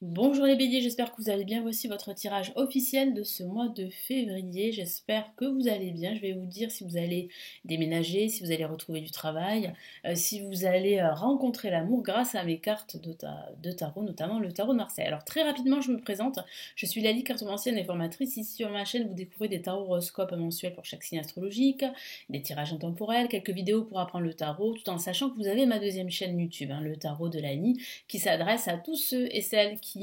Bonjour les béliers, j'espère que vous allez bien. Voici votre tirage officiel de ce mois de février. J'espère que vous allez bien. Je vais vous dire si vous allez déménager, si vous allez retrouver du travail, si vous allez rencontrer l'amour grâce à mes cartes de tarot, notamment le tarot de Marseille. Alors très rapidement, je me présente. Je suis Lali, cartomancienne et formatrice. Ici sur ma chaîne, vous découvrez des tarots horoscopes mensuels pour chaque signe astrologique, des tirages intemporels, quelques vidéos pour apprendre le tarot, tout en sachant que vous avez ma deuxième chaîne YouTube, le tarot de Lali, qui s'adresse à tous ceux et celles qui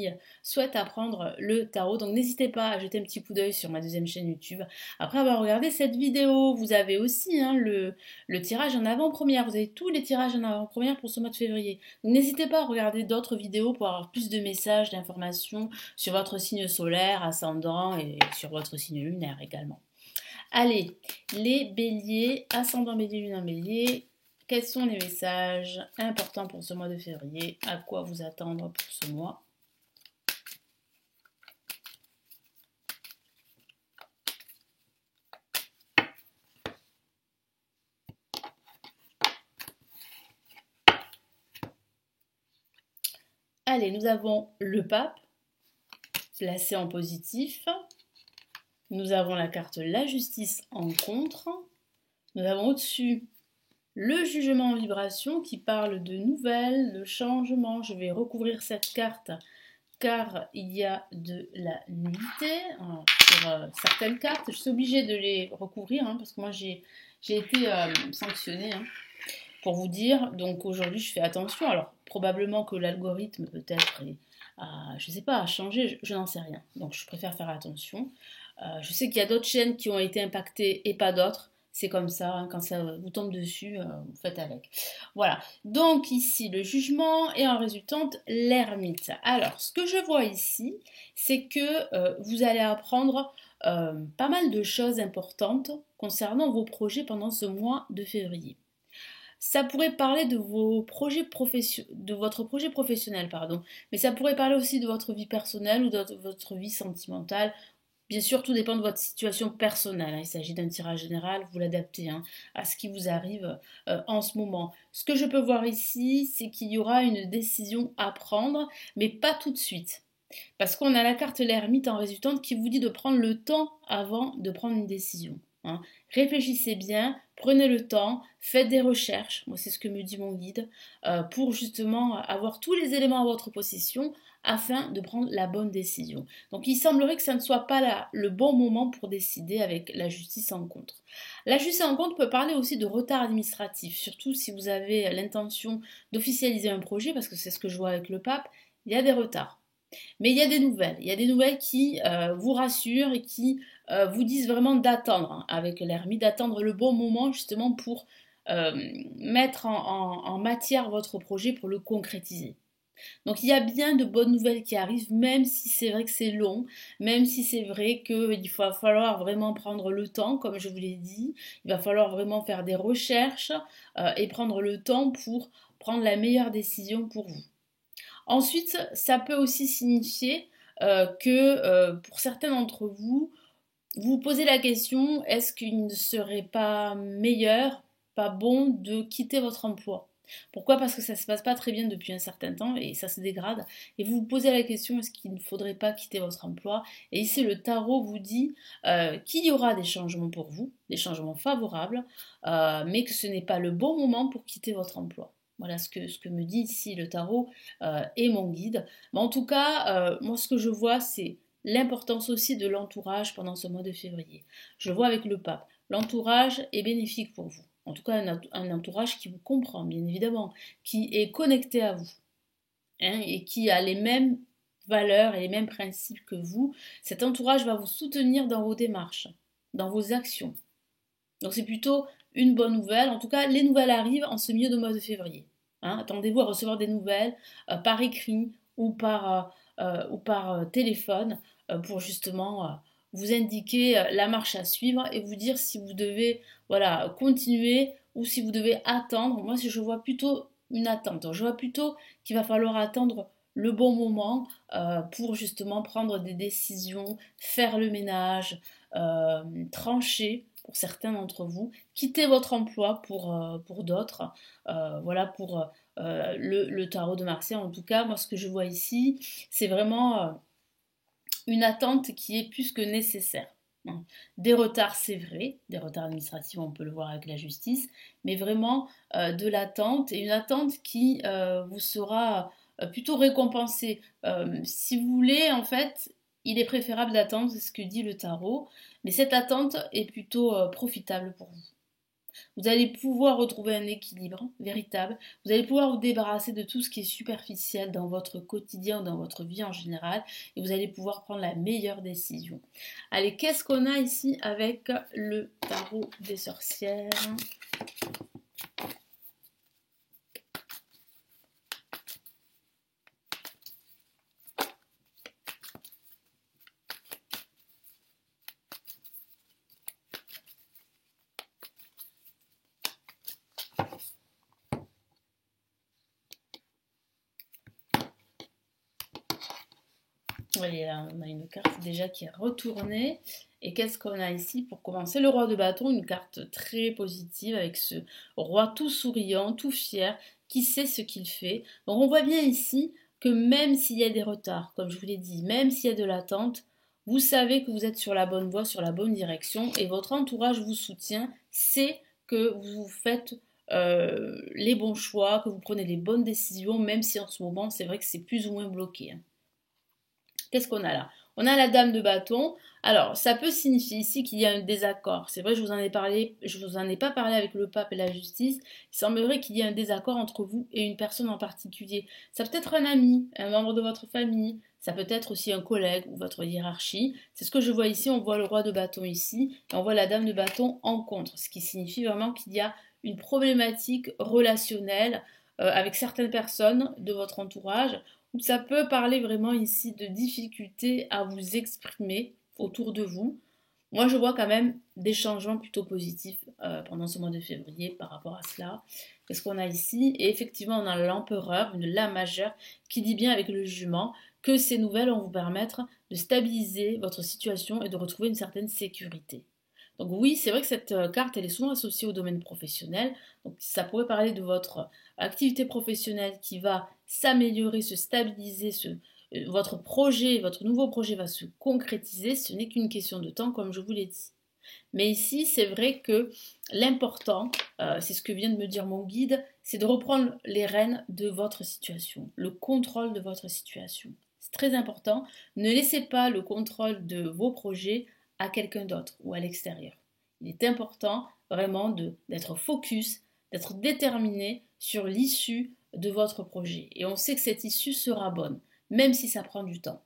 souhaitent apprendre le tarot. Donc n'hésitez pas à jeter un petit coup d'œil sur ma deuxième chaîne YouTube. Après avoir regardé cette vidéo, vous avez aussi le tirage en avant-première. Vous avez tous les tirages en avant-première pour ce mois de février. Donc n'hésitez pas à regarder d'autres vidéos pour avoir plus de messages, d'informations sur votre signe solaire, ascendant et sur votre signe lunaire également. Allez, les béliers, ascendant bélier, lune en bélier, quels sont les messages importants pour ce mois de février? À quoi vous attendre pour ce mois? Allez, nous avons le pape, placé en positif. Nous avons la carte la justice en contre. Nous avons au-dessus le jugement en vibration qui parle de nouvelles, de changements. Je vais recouvrir cette carte car il y a de la nudité sur certaines cartes. Je suis obligée de les recouvrir parce que moi j'ai été sanctionnée pour vous dire. Donc aujourd'hui je fais attention. Alors probablement que l'algorithme peut-être je sais pas, a changé, je n'en sais rien. Donc je préfère faire attention. Je sais qu'il y a d'autres chaînes qui ont été impactées et pas d'autres. C'est comme ça, quand ça vous tombe dessus, vous faites avec. Voilà, donc ici le jugement et en résultante l'ermite. Alors, ce que je vois ici, c'est que vous allez apprendre pas mal de choses importantes concernant vos projets pendant ce mois de février. Ça pourrait parler de votre projet professionnel, pardon, mais ça pourrait parler aussi de votre vie personnelle ou de votre vie sentimentale. Bien sûr, tout dépend de votre situation personnelle. Il s'agit d'un tirage général, vous l'adaptez à ce qui vous arrive en ce moment. Ce que je peux voir ici, c'est qu'il y aura une décision à prendre, mais pas tout de suite. Parce qu'on a la carte l'ermite en résultante qui vous dit de prendre le temps avant de prendre une décision. Réfléchissez bien, prenez le temps, faites des recherches, moi c'est ce que me dit mon guide, pour justement avoir tous les éléments à votre possession afin de prendre la bonne décision. Donc il semblerait que ça ne soit pas là le bon moment pour décider avec la justice en contre. La justice en contre peut parler aussi de retard administratif, surtout si vous avez l'intention d'officialiser un projet, parce que c'est ce que je vois avec le pape, il y a des retards. Mais il y a des nouvelles qui vous rassurent et qui vous disent vraiment d'attendre avec l'ermite, d'attendre le bon moment justement pour mettre en matière votre projet pour le concrétiser. Donc il y a bien de bonnes nouvelles qui arrivent, même si c'est vrai que c'est long, même si c'est vrai qu'il va falloir vraiment prendre le temps, comme je vous l'ai dit, il va falloir vraiment faire des recherches et prendre le temps pour prendre la meilleure décision pour vous. Ensuite, ça peut aussi signifier que pour certains d'entre vous, vous posez la question, est-ce qu'il ne serait pas meilleur, pas bon de quitter votre emploi? Pourquoi? Parce que ça ne se passe pas très bien depuis un certain temps et ça se dégrade. Et vous vous posez la question, est-ce qu'il ne faudrait pas quitter votre emploi? Et ici, le tarot vous dit qu'il y aura des changements pour vous, des changements favorables, mais que ce n'est pas le bon moment pour quitter votre emploi. Voilà ce que me dit ici le tarot et mon guide. Mais en tout cas, moi ce que je vois, c'est l'importance aussi de l'entourage pendant ce mois de février. Je vois avec le pape, l'entourage est bénéfique pour vous. En tout cas, un entourage qui vous comprend, bien évidemment, qui est connecté à vous et qui a les mêmes valeurs et les mêmes principes que vous. Cet entourage va vous soutenir dans vos démarches, dans vos actions. Donc c'est plutôt une bonne nouvelle. En tout cas, les nouvelles arrivent en ce milieu de mois de février. Attendez-vous à recevoir des nouvelles par écrit ou par téléphone pour justement vous indiquer la marche à suivre et vous dire si vous devez continuer ou si vous devez attendre. Moi, je vois plutôt une attente. Je vois plutôt qu'il va falloir attendre le bon moment pour justement prendre des décisions, faire le ménage, trancher pour certains d'entre vous, quitter votre emploi pour d'autres, le tarot de Marseille. En tout cas, moi ce que je vois ici, c'est vraiment une attente qui est plus que nécessaire. Des retards, c'est vrai, des retards administratifs, on peut le voir avec la justice, mais vraiment de l'attente, et une attente qui vous sera plutôt récompensée. Si vous voulez, en fait, il est préférable d'attendre, c'est ce que dit le tarot, mais cette attente est plutôt profitable pour vous. Vous allez pouvoir retrouver un équilibre véritable. Vous allez pouvoir vous débarrasser de tout ce qui est superficiel dans votre quotidien ou dans votre vie en général. Et vous allez pouvoir prendre la meilleure décision. Allez, qu'est-ce qu'on a ici avec le tarot des sorcières ? Voyez, là, on a une carte déjà qui est retournée. Et qu'est-ce qu'on a ici pour commencer? Le roi de bâton, une carte très positive avec ce roi tout souriant, tout fier, qui sait ce qu'il fait. Donc on voit bien ici que même s'il y a des retards, comme je vous l'ai dit, même s'il y a de l'attente, vous savez que vous êtes sur la bonne voie, sur la bonne direction, et votre entourage vous soutient, sait que vous faites les bons choix, que vous prenez les bonnes décisions, même si en ce moment c'est vrai que c'est plus ou moins bloqué. Qu'est-ce qu'on a là? On a la dame de bâton. Alors, ça peut signifier ici qu'il y a un désaccord. C'est vrai, je vous en ai parlé, je vous en ai pas parlé avec le pape et la justice. Il semblerait qu'il y ait un désaccord entre vous et une personne en particulier. Ça peut être un ami, un membre de votre famille. Ça peut être aussi un collègue ou votre hiérarchie. C'est ce que je vois ici. On voit le roi de bâton ici et on voit la dame de bâton en contre. Ce qui signifie vraiment qu'il y a une problématique relationnelle avec certaines personnes de votre entourage. Ça peut parler vraiment ici de difficultés à vous exprimer autour de vous. Moi, je vois quand même des changements plutôt positifs pendant ce mois de février par rapport à cela. Qu'est-ce qu'on a ici? Et effectivement, on a l'empereur, une lame majeure, qui dit bien avec le jugement que ces nouvelles vont vous permettre de stabiliser votre situation et de retrouver une certaine sécurité. Donc oui, c'est vrai que cette carte, elle est souvent associée au domaine professionnel. Donc ça pourrait parler de votre activité professionnelle qui va s'améliorer, se stabiliser, votre projet, votre nouveau projet va se concrétiser. Ce n'est qu'une question de temps, comme je vous l'ai dit. Mais ici, c'est vrai que l'important, c'est ce que vient de me dire mon guide, c'est de reprendre les rênes de votre situation, le contrôle de votre situation. C'est très important. Ne laissez pas le contrôle de vos projets à quelqu'un d'autre ou à l'extérieur. Il est important vraiment d'être focus, d'être déterminé sur l'issue de votre projet. Et on sait que cette issue sera bonne, même si ça prend du temps.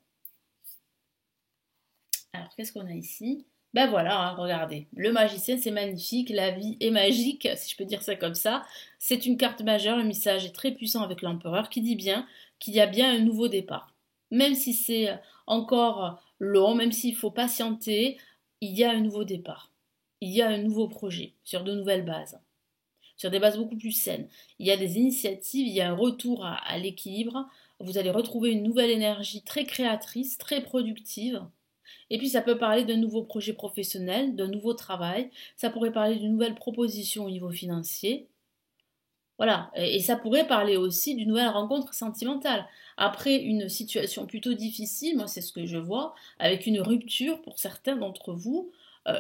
Alors, qu'est-ce qu'on a ici? Ben voilà, hein, regardez. Le magicien, c'est magnifique. La vie est magique, si je peux dire ça comme ça. C'est une carte majeure. Le message est très puissant avec l'empereur qui dit bien qu'il y a bien un nouveau départ. Même si c'est encore long, même s'il faut patienter, il y a un nouveau départ. Il y a un nouveau projet sur de nouvelles bases, sur des bases beaucoup plus saines. Il y a des initiatives, il y a un retour à l'équilibre. Vous allez retrouver une nouvelle énergie très créatrice, très productive. Et puis ça peut parler d'un nouveau projet professionnel, d'un nouveau travail, ça pourrait parler d'une nouvelle proposition au niveau financier. Voilà, et ça pourrait parler aussi d'une nouvelle rencontre sentimentale. Après une situation plutôt difficile, moi c'est ce que je vois, avec une rupture pour certains d'entre vous,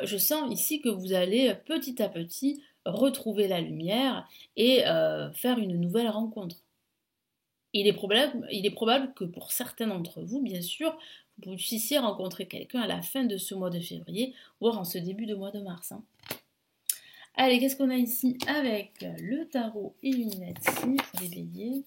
je sens ici que vous allez petit à petit retrouver la lumière et faire une nouvelle rencontre. Il est probable que pour certains d'entre vous, bien sûr, vous puissiez rencontrer quelqu'un à la fin de ce mois de février, voire en ce début de mois de mars. Hein. Allez, qu'est-ce qu'on a ici avec le tarot Illuminati pour les béliers?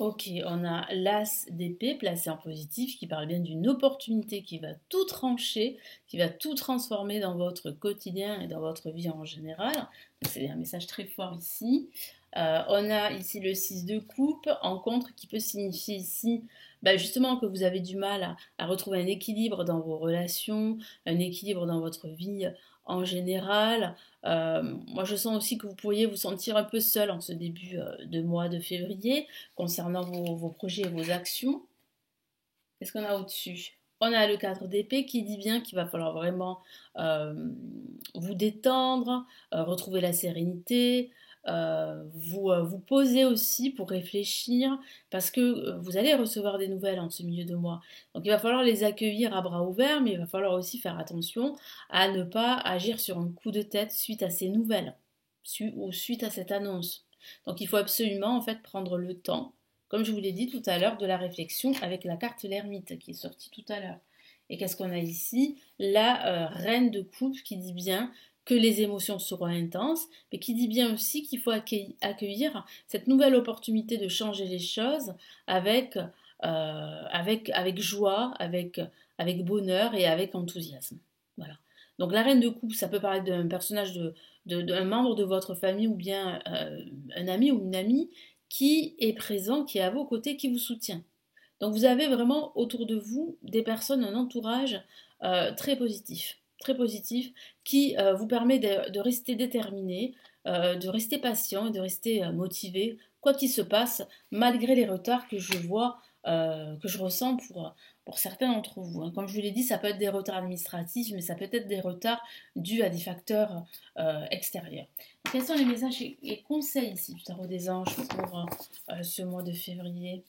Ok, on a l'as d'épée placé en positif qui parle bien d'une opportunité qui va tout trancher, qui va tout transformer dans votre quotidien et dans votre vie en général. C'est un message très fort ici. On a ici le 6 de coupe en contre qui peut signifier ici justement que vous avez du mal à retrouver un équilibre dans vos relations, un équilibre dans votre vie en général. Moi, je sens aussi que vous pourriez vous sentir un peu seul en ce début de mois de février concernant vos projets et vos actions. Qu'est-ce qu'on a au-dessus? On a le 4 d'épée qui dit bien qu'il va falloir vraiment vous détendre, retrouver la sérénité, vous poser aussi pour réfléchir, parce que vous allez recevoir des nouvelles en ce milieu de mois. Donc il va falloir les accueillir à bras ouverts, mais il va falloir aussi faire attention à ne pas agir sur un coup de tête suite à ces nouvelles, ou suite à cette annonce. Donc il faut absolument en fait prendre le temps, comme je vous l'ai dit tout à l'heure, de la réflexion avec la carte l'ermite qui est sortie tout à l'heure. Et qu'est-ce qu'on a ici? La reine de coupe qui dit bien que les émotions seront intenses, mais qui dit bien aussi qu'il faut accueillir cette nouvelle opportunité de changer les choses avec joie, avec bonheur et avec enthousiasme. Voilà. Donc la reine de coupe, ça peut paraître d'un personnage d'un membre de votre famille ou bien un ami ou une amie qui est présent, qui est à vos côtés, qui vous soutient. Donc vous avez vraiment autour de vous des personnes, un entourage très positif, qui vous permet de rester déterminé, de rester patient et de rester motivé, quoi qu'il se passe, malgré les retards que je vois, que je ressens pour certains d'entre vous. Hein. Comme je vous l'ai dit, ça peut être des retards administratifs, mais ça peut être des retards dus à des facteurs extérieurs. Quels sont les messages et conseils ici du tarot des anges pour ce mois de février?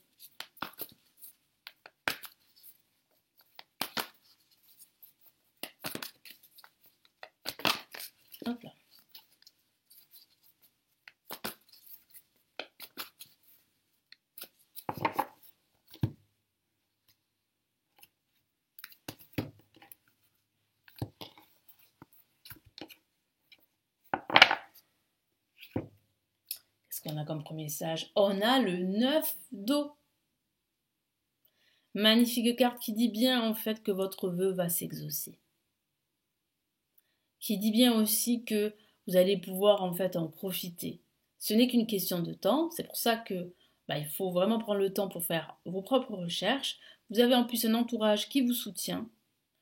Hop là. Qu'est-ce qu'on a comme premier message? On a le 9 d'eau. Magnifique carte qui dit bien en fait que votre vœu va s'exaucer. Qui dit bien aussi que vous allez pouvoir en fait en profiter. Ce n'est qu'une question de temps, c'est pour ça que il faut vraiment prendre le temps pour faire vos propres recherches. Vous avez en plus un entourage qui vous soutient.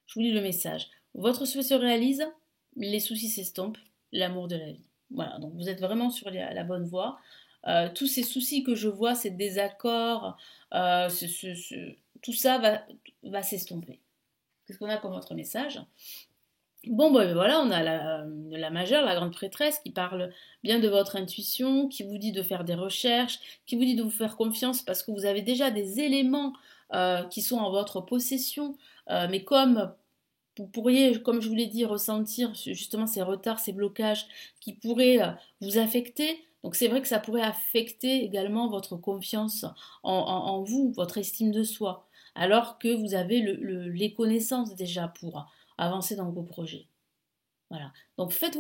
Je vous lis le message. Votre souhait se réalise, les soucis s'estompent, l'amour de la vie. Voilà, donc vous êtes vraiment sur la bonne voie. Tous ces soucis que je vois, ces désaccords, tout ça va s'estomper. Qu'est-ce qu'on a comme autre message? Bon, voilà, on a la majeure, la grande prêtresse, qui parle bien de votre intuition, qui vous dit de faire des recherches, qui vous dit de vous faire confiance parce que vous avez déjà des éléments qui sont en votre possession, mais comme vous pourriez, comme je vous l'ai dit, ressentir justement ces retards, ces blocages qui pourraient vous affecter. Donc c'est vrai que ça pourrait affecter également votre confiance en vous, votre estime de soi, alors que vous avez les connaissances déjà pour avancer dans vos projets. Voilà. Donc faites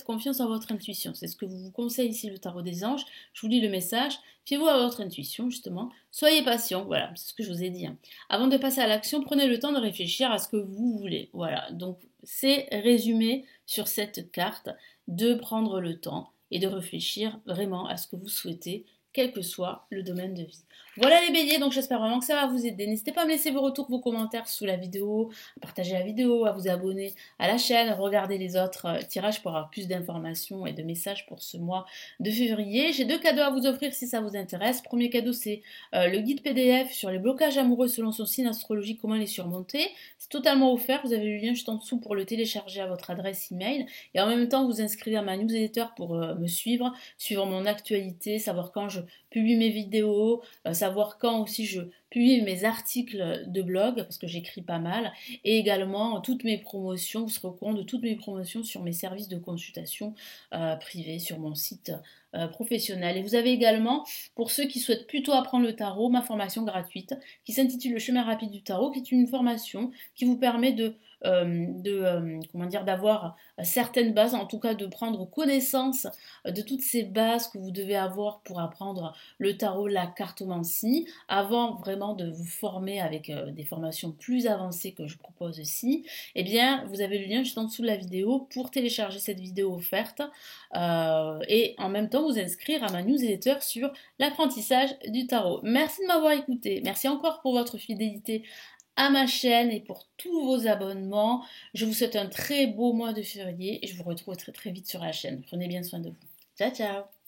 confiance à votre intuition. C'est ce que vous conseille ici le tarot des anges. Je vous lis le message. Fiez-vous à votre intuition, justement. Soyez patient, voilà, c'est ce que je vous ai dit. Hein. Avant de passer à l'action, prenez le temps de réfléchir à ce que vous voulez. Voilà, donc c'est résumé sur cette carte de prendre le temps et de réfléchir vraiment à ce que vous souhaitez, quel que soit le domaine de vie. Voilà les béliers, donc j'espère vraiment que ça va vous aider. N'hésitez pas à me laisser vos retours, vos commentaires sous la vidéo, à partager la vidéo, à vous abonner à la chaîne, regardez les autres tirages pour avoir plus d'informations et de messages pour ce mois de février. J'ai 2 cadeaux à vous offrir si ça vous intéresse. Premier cadeau, c'est le guide PDF sur les blocages amoureux selon son signe astrologique, comment les surmonter. C'est totalement offert, vous avez le lien juste en dessous pour le télécharger à votre adresse email et en même temps vous inscrivez à ma newsletter pour me suivre mon actualité, savoir quand je publie mes vidéos, savoir quand aussi je publie mes articles de blog, parce que j'écris pas mal, et également toutes mes promotions, vous serez au courant de toutes mes promotions sur mes services de consultation privés sur mon site professionnel. Et vous avez également, pour ceux qui souhaitent plutôt apprendre le tarot, ma formation gratuite qui s'intitule Le chemin rapide du tarot, qui est une formation qui vous permet de comment dire, d'avoir certaines bases, en tout cas de prendre connaissance de toutes ces bases que vous devez avoir pour apprendre le tarot, la cartomancie, avant vraiment de vous former avec des formations plus avancées que je propose ici. Eh bien, vous avez le lien juste en dessous de la vidéo pour télécharger cette vidéo offerte et en même temps vous inscrire à ma newsletter sur l'apprentissage du tarot. Merci de m'avoir écouté, merci encore pour votre fidélité à ma chaîne et pour tous vos abonnements. Je vous souhaite un très beau mois de février et je vous retrouve très très vite sur la chaîne. Prenez bien soin de vous. Ciao ciao.